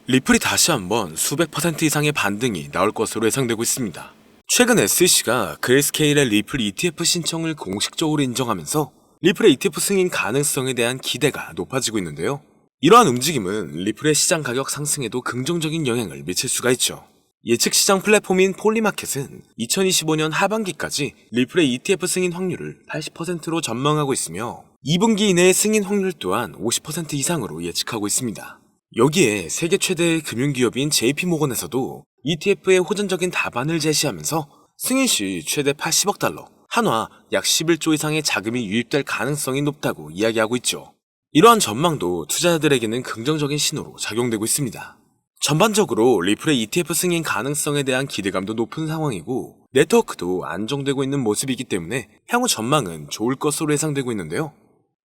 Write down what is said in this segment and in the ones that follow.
리플이 다시 한번 수백 퍼센트 이상의 반등이 나올 것으로 예상되고 있습니다. 최근 SEC가 그레이스케일의 리플 ETF 신청을 공식적으로 인정하면서 리플의 ETF 승인 가능성에 대한 기대가 높아지고 있는데요. 이러한 움직임은 리플의 시장 가격 상승에도 긍정적인 영향을 미칠 수가 있죠. 예측 시장 플랫폼인 폴리마켓은 2025년 하반기까지 리플의 ETF 승인 확률을 80%로 전망하고 있으며 2분기 이내의 승인 확률 또한 50% 이상으로 예측하고 있습니다. 여기에 세계 최대의 금융기업인 JP모건에서도 ETF의 호전적인 답안을 제시하면서 승인 시 최대 80억 달러, 한화 약 11조 이상의 자금이 유입될 가능성이 높다고 이야기하고 있죠. 이러한 전망도 투자자들에게는 긍정적인 신호로 작용되고 있습니다. 전반적으로 리플의 ETF 승인 가능성에 대한 기대감도 높은 상황이고 네트워크도 안정되고 있는 모습이기 때문에 향후 전망은 좋을 것으로 예상되고 있는데요.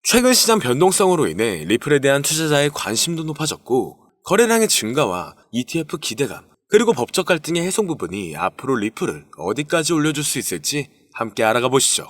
최근 시장 변동성으로 인해 리플에 대한 투자자의 관심도 높아졌고 거래량의 증가와 ETF 기대감 그리고 법적 갈등의 해소 부분이 앞으로 리플을 어디까지 올려줄 수 있을지 함께 알아가 보시죠.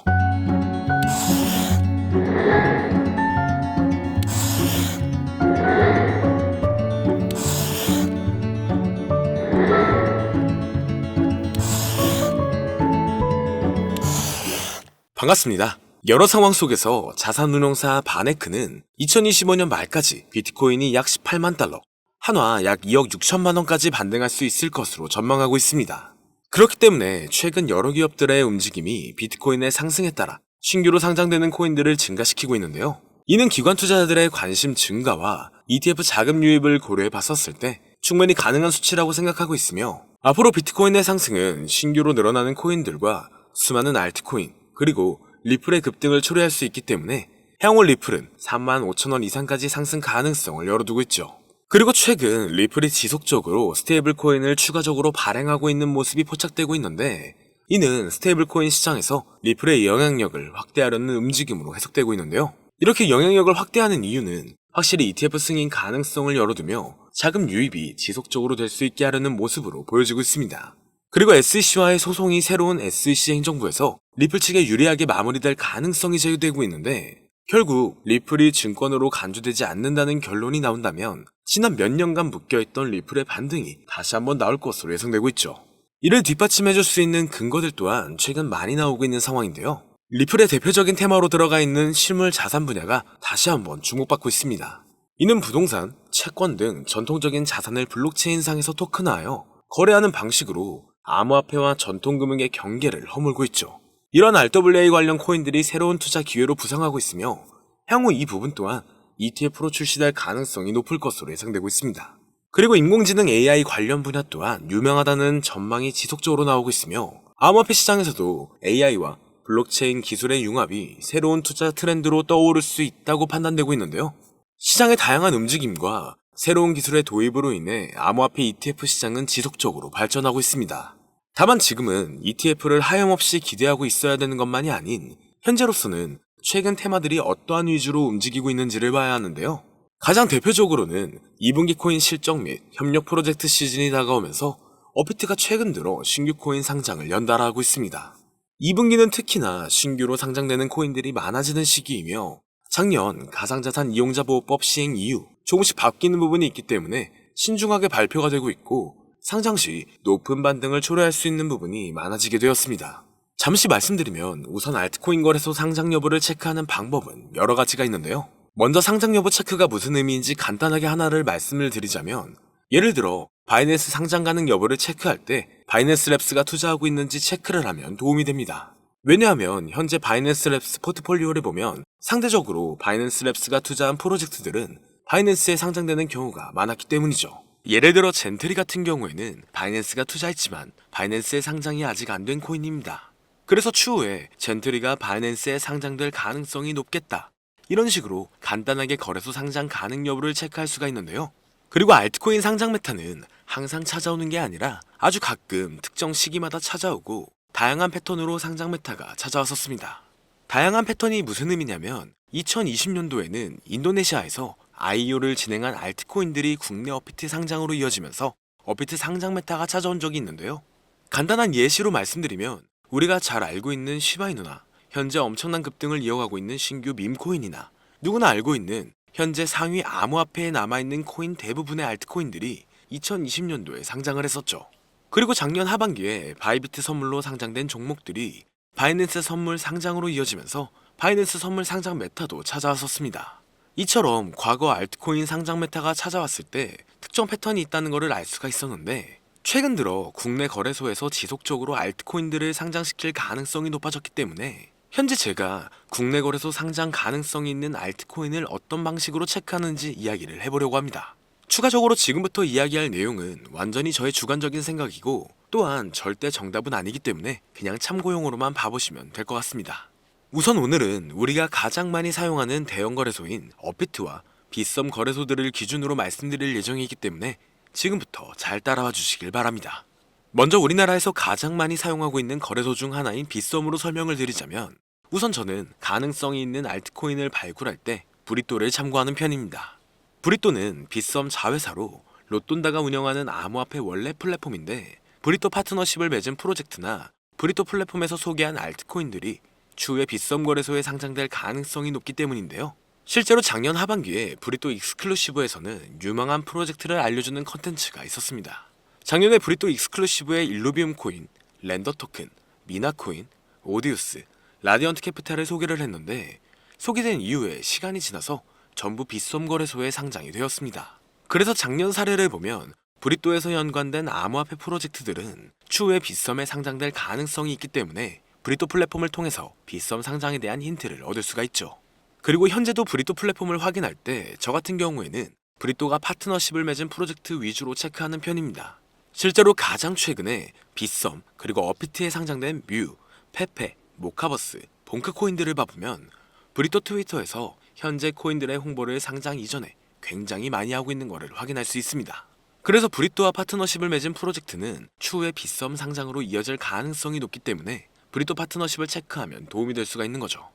반갑습니다. 여러 상황 속에서 자산운용사 바네크는 2025년 말까지 비트코인이 약 18만 달러, 한화 약 2억 6천만 원까지 반등할 수 있을 것으로 전망하고 있습니다. 그렇기 때문에 최근 여러 기업들의 움직임이 비트코인의 상승에 따라 신규로 상장되는 코인들을 증가시키고 있는데요. 이는 기관 투자자들의 관심 증가와 ETF 자금 유입을 고려해 봤었을 때 충분히 가능한 수치라고 생각하고 있으며 앞으로 비트코인의 상승은 신규로 늘어나는 코인들과 수많은 알트코인 그리고 리플의 급등을 초래할 수 있기 때문에 향후 리플은 35,000원 이상까지 상승 가능성을 열어두고 있죠. 그리고 최근 리플이 지속적으로 스테이블 코인을 추가적으로 발행하고 있는 모습이 포착되고 있는데 이는 스테이블 코인 시장에서 리플의 영향력을 확대하려는 움직임으로 해석되고 있는데요. 이렇게 영향력을 확대하는 이유는 확실히 ETF 승인 가능성을 열어두며 자금 유입이 지속적으로 될 수 있게 하려는 모습으로 보여지고 있습니다. 그리고 SEC와의 소송이 새로운 SEC 행정부에서 리플 측에 유리하게 마무리될 가능성이 제기되고 있는데 결국 리플이 증권으로 간주되지 않는다는 결론이 나온다면 지난 몇 년간 묶여있던 리플의 반등이 다시 한번 나올 것으로 예상되고 있죠. 이를 뒷받침해줄 수 있는 근거들 또한 최근 많이 나오고 있는 상황인데요. 리플의 대표적인 테마로 들어가 있는 실물 자산 분야가 다시 한번 주목받고 있습니다. 이는 부동산, 채권 등 전통적인 자산을 블록체인상에서 토큰화하여 거래하는 방식으로 암호화폐와 전통금융의 경계를 허물고 있죠. 이런 RWA 관련 코인들이 새로운 투자 기회로 부상하고 있으며 향후 이 부분 또한 ETF로 출시될 가능성이 높을 것으로 예상되고 있습니다. 그리고 인공지능 AI 관련 분야 또한 유명하다는 전망이 지속적으로 나오고 있으며 암호화폐 시장에서도 AI와 블록체인 기술의 융합이 새로운 투자 트렌드로 떠오를 수 있다고 판단되고 있는데요. 시장의 다양한 움직임과 새로운 기술의 도입으로 인해 암호화폐 ETF 시장은 지속적으로 발전하고 있습니다. 다만 지금은 ETF를 하염없이 기대하고 있어야 되는 것만이 아닌 현재로서는 최근 테마들이 어떠한 위주로 움직이고 있는지를 봐야 하는데요. 가장 대표적으로는 2분기 코인 실적 및 협력 프로젝트 시즌이 다가오면서 업비트가 최근 들어 신규 코인 상장을 연달아 하고 있습니다. 2분기는 특히나 신규로 상장되는 코인들이 많아지는 시기이며 작년 가상자산 이용자 보호법 시행 이후 조금씩 바뀌는 부분이 있기 때문에 신중하게 발표가 되고 있고 상장 시 높은 반등을 초래할 수 있는 부분이 많아지게 되었습니다. 잠시 말씀드리면 우선 알트코인 거래소 상장 여부를 체크하는 방법은 여러 가지가 있는데요. 먼저 상장 여부 체크가 무슨 의미인지 간단하게 하나를 말씀을 드리자면 예를 들어 바이낸스 상장 가능 여부를 체크할 때 바이낸스 랩스가 투자하고 있는지 체크를 하면 도움이 됩니다. 왜냐하면 현재 바이낸스 랩스 포트폴리오를 보면 상대적으로 바이낸스 랩스가 투자한 프로젝트들은 바이낸스에 상장되는 경우가 많았기 때문이죠. 예를 들어 젠트리 같은 경우에는 바이낸스가 투자했지만 바이낸스에 상장이 아직 안 된 코인입니다. 그래서 추후에 젠트리가 바이낸스에 상장될 가능성이 높겠다. 이런 식으로 간단하게 거래소 상장 가능 여부를 체크할 수가 있는데요. 그리고 알트코인 상장 메타는 항상 찾아오는 게 아니라 아주 가끔 특정 시기마다 찾아오고 다양한 패턴으로 상장 메타가 찾아왔었습니다. 다양한 패턴이 무슨 의미냐면 2020년도에는 인도네시아에서 IEO를 진행한 알트코인들이 국내 업비트 상장으로 이어지면서 업비트 상장 메타가 찾아온 적이 있는데요. 간단한 예시로 말씀드리면 우리가 잘 알고 있는 시바이누나, 현재 엄청난 급등을 이어가고 있는 신규 밈코인이나 누구나 알고 있는 현재 상위 암호화폐에 남아있는 코인 대부분의 알트코인들이 2020년도에 상장을 했었죠. 그리고 작년 하반기에 바이비트 선물로 상장된 종목들이 바이낸스 선물 상장으로 이어지면서 바이낸스 선물 상장 메타도 찾아왔었습니다. 이처럼 과거 알트코인 상장 메타가 찾아왔을 때 특정 패턴이 있다는 것을 알 수가 있었는데, 최근 들어 국내 거래소에서 지속적으로 알트코인들을 상장시킬 가능성이 높아졌기 때문에 현재 제가 국내 거래소 상장 가능성이 있는 알트코인을 어떤 방식으로 체크하는지 이야기를 해보려고 합니다. 추가적으로 지금부터 이야기할 내용은 완전히 저의 주관적인 생각이고, 또한 절대 정답은 아니기 때문에 그냥 참고용으로만 봐보시면 될 것 같습니다. 우선 오늘은 우리가 가장 많이 사용하는 대형 거래소인 업비트와 빗썸 거래소들을 기준으로 말씀드릴 예정이기 때문에 지금부터 잘 따라와 주시길 바랍니다. 먼저 우리나라에서 가장 많이 사용하고 있는 거래소 중 하나인 빗썸으로 설명을 드리자면, 우선 저는 가능성이 있는 알트코인을 발굴할 때 브리또를 참고하는 편입니다. 브리또는 빗썸 자회사로 로돈다가 운영하는 암호화폐 원래 플랫폼인데, 브리또 파트너십을 맺은 프로젝트나 브리또 플랫폼에서 소개한 알트코인들이 추후에 빗썸 거래소에 상장될 가능성이 높기 때문인데요. 실제로 작년 하반기에 브리또 익스클루시브에서는 유망한 프로젝트를 알려주는 컨텐츠가 있었습니다. 작년에 브리또 익스클루시브의 일루비움 코인, 렌더 토큰, 미나 코인, 오디우스, 라디언트 캐피탈을 소개를 했는데, 소개된 이후에 시간이 지나서 전부 빗썸 거래소에 상장이 되었습니다. 그래서 작년 사례를 보면 브리또에서 연관된 암호화폐 프로젝트들은 추후에 빗썸에 상장될 가능성이 있기 때문에 브리또 플랫폼을 통해서 빗썸 상장에 대한 힌트를 얻을 수가 있죠. 그리고 현재도 브리또 플랫폼을 확인할 때 저 같은 경우에는 브리또가 파트너십을 맺은 프로젝트 위주로 체크하는 편입니다. 실제로 가장 최근에 빗썸 그리고 업비트에 상장된 뮤, 페페, 모카버스, 봉크 코인들을 봐보면 브리또 트위터에서 현재 코인들의 홍보를 상장 이전에 굉장히 많이 하고 있는 것을 확인할 수 있습니다. 그래서 브리또와 파트너십을 맺은 프로젝트는 추후에 빗썸 상장으로 이어질 가능성이 높기 때문에 브리또 파트너십을 체크하면 도움이 될 수가 있는 거죠.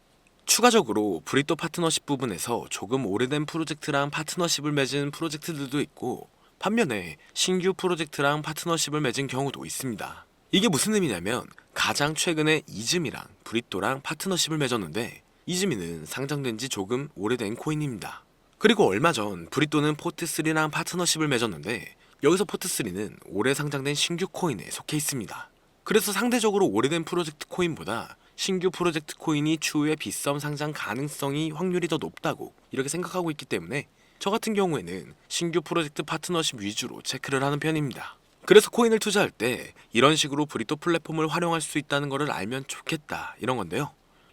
추가적으로 브리또 파트너십 부분에서 조금 오래된 프로젝트랑 파트너십을 맺은 프로젝트들도 있고, 반면에 신규 프로젝트랑 파트너십을 맺은 경우도 있습니다. 이게 무슨 의미냐면, 가장 최근에 이즈미랑 브리또랑 파트너십을 맺었는데, 이즈미는 상장된 지 조금 오래된 코인입니다. 그리고 얼마 전 브리또는 포트3랑 파트너십을 맺었는데, 여기서 포트3는 올해 상장된 신규 코인에 속해 있습니다. 그래서 상대적으로 오래된 프로젝트 코인보다 신규 프로젝트 코인이 추후에 빗썸 상장 가능성이 확률이 더 높다고 이렇게 생각하고 있기 때문에 저 같은 경우에는 신규 프로젝트 파트너십 위주로 체크를 하는 편입니다. 그래서 코인을 투자할 때 이런 식으로 브리또 플랫폼을 활용할 수 있다는 것을 알면 좋겠다, 이런 건데요.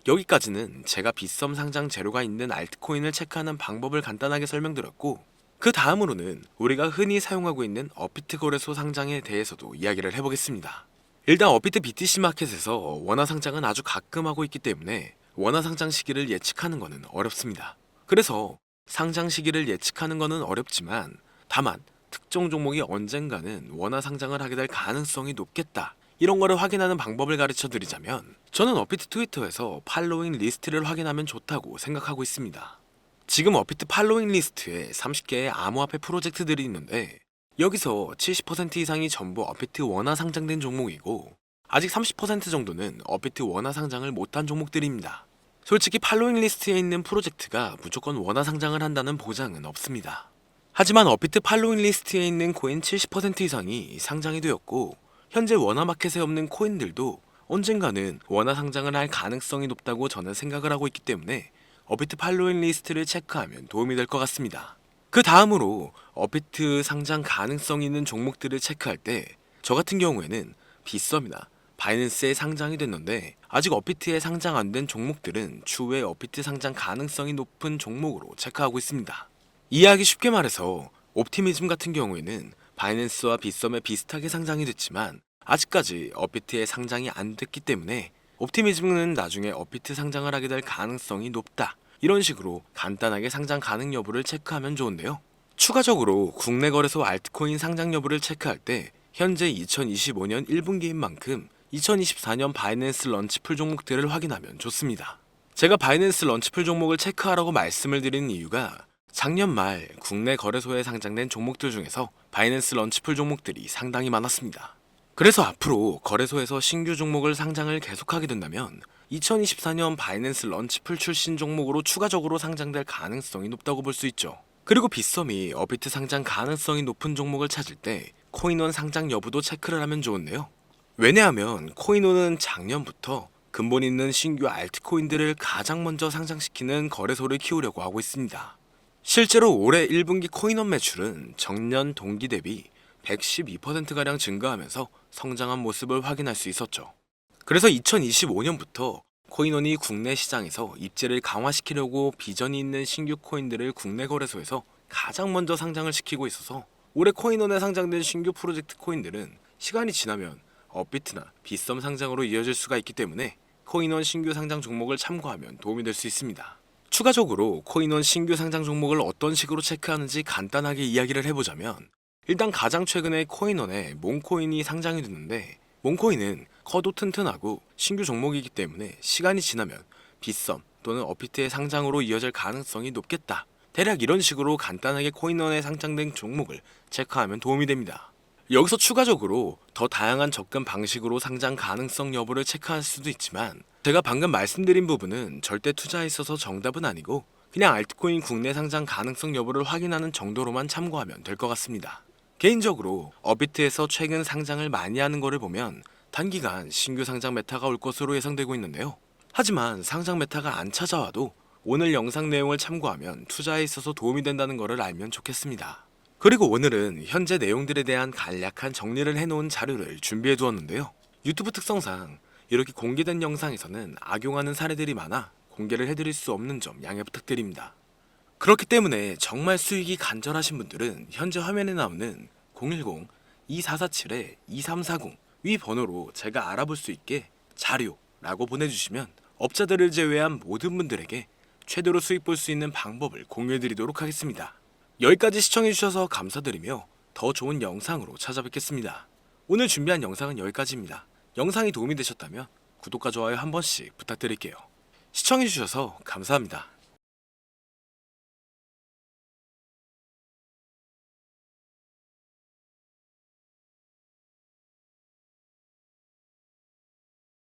여기까지는 제가 빗썸 상장 재료가 있는 알트코인을 체크하는 방법을 간단하게 설명드렸고, 그 다음으로는 우리가 흔히 사용하고 있는 업비트 거래소 상장에 대해서도 이야기를 해보겠습니다. 일단 업비트 BTC 마켓에서 원화 상장은 아주 가끔 하고 있기 때문에 원화 상장 시기를 예측하는 것은 어렵습니다. 그래서 상장 시기를 예측하는 것은 어렵지만, 다만 특정 종목이 언젠가는 원화 상장을 하게 될 가능성이 높겠다, 이런 거를 확인하는 방법을 가르쳐 드리자면, 저는 업비트 트위터에서 팔로잉 리스트를 확인하면 좋다고 생각하고 있습니다. 지금 업비트 팔로잉 리스트에 30개의 암호화폐 프로젝트들이 있는데, 여기서 70% 이상이 전부 업비트 원화 상장된 종목이고, 아직 30% 정도는 업비트 원화 상장을 못한 종목들입니다. 솔직히 팔로잉 리스트에 있는 프로젝트가 무조건 원화 상장을 한다는 보장은 없습니다. 하지만 업비트 팔로잉 리스트에 있는 코인 70% 이상이 상장이 되었고, 현재 원화 마켓에 없는 코인들도 언젠가는 원화 상장을 할 가능성이 높다고 저는 생각을 하고 있기 때문에 업비트 팔로잉 리스트를 체크하면 도움이 될 것 같습니다. 그 다음으로 업비트 상장 가능성 있는 종목들을 체크할 때 저 같은 경우에는 빗썸이나 바이낸스에 상장이 됐는데 아직 업비트에 상장 안 된 종목들은 추후에 업비트 상장 가능성이 높은 종목으로 체크하고 있습니다. 이해하기 쉽게 말해서 옵티미즘 같은 경우에는 바이낸스와 빗썸에 비슷하게 상장이 됐지만 아직까지 업비트에 상장이 안 됐기 때문에 옵티미즘은 나중에 업비트 상장을 하게 될 가능성이 높다, 이런 식으로 간단하게 상장 가능 여부를 체크하면 좋은데요. 추가적으로 국내 거래소 알트코인 상장 여부를 체크할 때 현재 2025년 1분기인 만큼 2024년 바이낸스 런치풀 종목들을 확인하면 좋습니다. 제가 바이낸스 런치풀 종목을 체크하라고 말씀을 드리는 이유가, 작년 말 국내 거래소에 상장된 종목들 중에서 바이낸스 런치풀 종목들이 상당히 많았습니다. 그래서 앞으로 거래소에서 신규 종목을 상장을 계속하게 된다면 2024년 바이낸스 런치풀 출신 종목으로 추가적으로 상장될 가능성이 높다고 볼 수 있죠. 그리고 빗썸이 업비트 상장 가능성이 높은 종목을 찾을 때 코인원 상장 여부도 체크를 하면 좋은데요. 왜냐하면 코인원은 작년부터 근본 있는 신규 알트코인들을 가장 먼저 상장시키는 거래소를 키우려고 하고 있습니다. 실제로 올해 1분기 코인원 매출은 전년 동기 대비 112%가량 증가하면서 성장한 모습을 확인할 수 있었죠. 그래서 2025년부터 코인원이 국내 시장에서 입지를 강화시키려고 비전이 있는 신규 코인들을 국내 거래소에서 가장 먼저 상장을 시키고 있어서 올해 코인원에 상장된 신규 프로젝트 코인들은 시간이 지나면 업비트나 빗썸 상장으로 이어질 수가 있기 때문에 코인원 신규 상장 종목을 참고하면 도움이 될 수 있습니다. 추가적으로 코인원 신규 상장 종목을 어떤 식으로 체크하는지 간단하게 이야기를 해보자면, 일단 가장 최근에 코인원에 몽코인이 상장이 됐는데, 몽코인은 커도 튼튼하고 신규 종목이기 때문에 시간이 지나면 빗썸 또는 업비트의 상장으로 이어질 가능성이 높겠다. 대략 이런 식으로 간단하게 코인원에 상장된 종목을 체크하면 도움이 됩니다. 여기서 추가적으로 더 다양한 접근 방식으로 상장 가능성 여부를 체크할 수도 있지만, 제가 방금 말씀드린 부분은 절대 투자에 있어서 정답은 아니고 그냥 알트코인 국내 상장 가능성 여부를 확인하는 정도로만 참고하면 될 것 같습니다. 개인적으로 업비트에서 최근 상장을 많이 하는 거를 보면 단기간 신규 상장 메타가 올 것으로 예상되고 있는데요. 하지만 상장 메타가 안 찾아와도 오늘 영상 내용을 참고하면 투자에 있어서 도움이 된다는 것을 알면 좋겠습니다. 그리고 오늘은 현재 내용들에 대한 간략한 정리를 해놓은 자료를 준비해 두었는데요. 유튜브 특성상 이렇게 공개된 영상에서는 악용하는 사례들이 많아 공개를 해드릴 수 없는 점 양해 부탁드립니다. 그렇기 때문에 정말 수익이 간절하신 분들은 현재 화면에 나오는 010-2447-2340 위 번호로 제가 알아볼 수 있게 자료라고 보내주시면 업자들을 제외한 모든 분들에게 최대로 수익 볼 수 있는 방법을 공유해드리도록 하겠습니다. 여기까지 시청해주셔서 감사드리며 더 좋은 영상으로 찾아뵙겠습니다. 오늘 준비한 영상은 여기까지입니다. 영상이 도움이 되셨다면 구독과 좋아요 한 번씩 부탁드릴게요. 시청해주셔서 감사합니다.